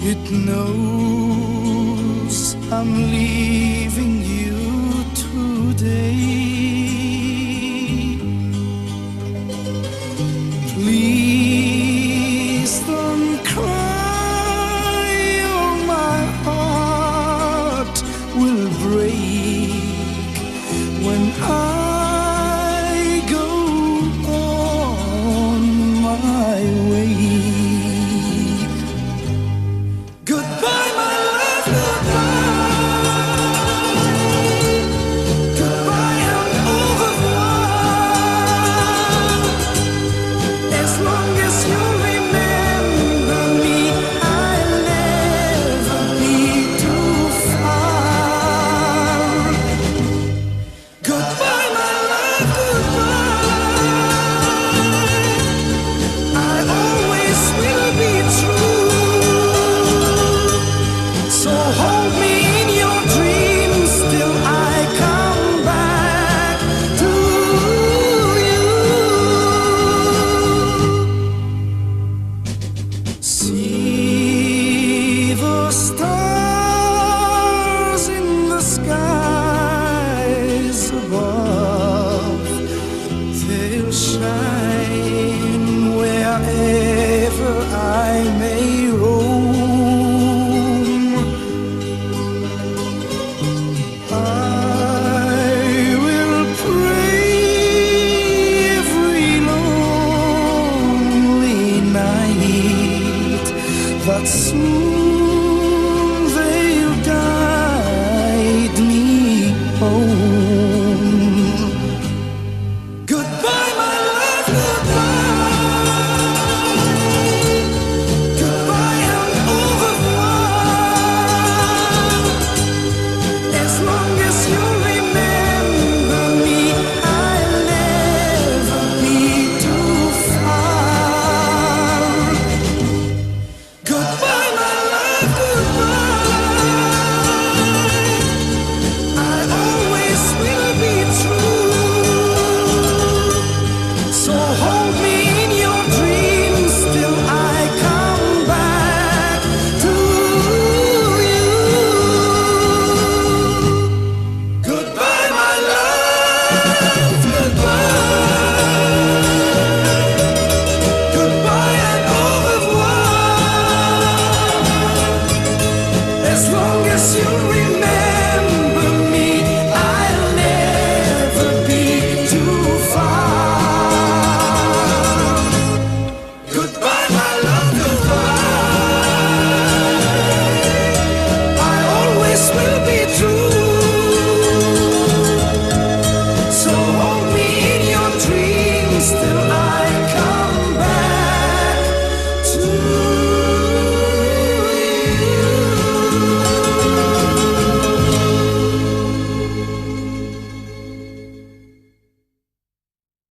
It knows I'm leaving you today. Please don't cry, or my heart will break when I go on my way. Goodbye, my love, goodbye. Goodbye, I'm over one. As long as you remember me, I'll never be too far. Goodbye, my love, goodbye. I always will be true. So hold me in your dreams till I come back to you. See the stars in the skies above. They'll shine wherever I may roam. I will pray every lonely night that soon they'll guide me home.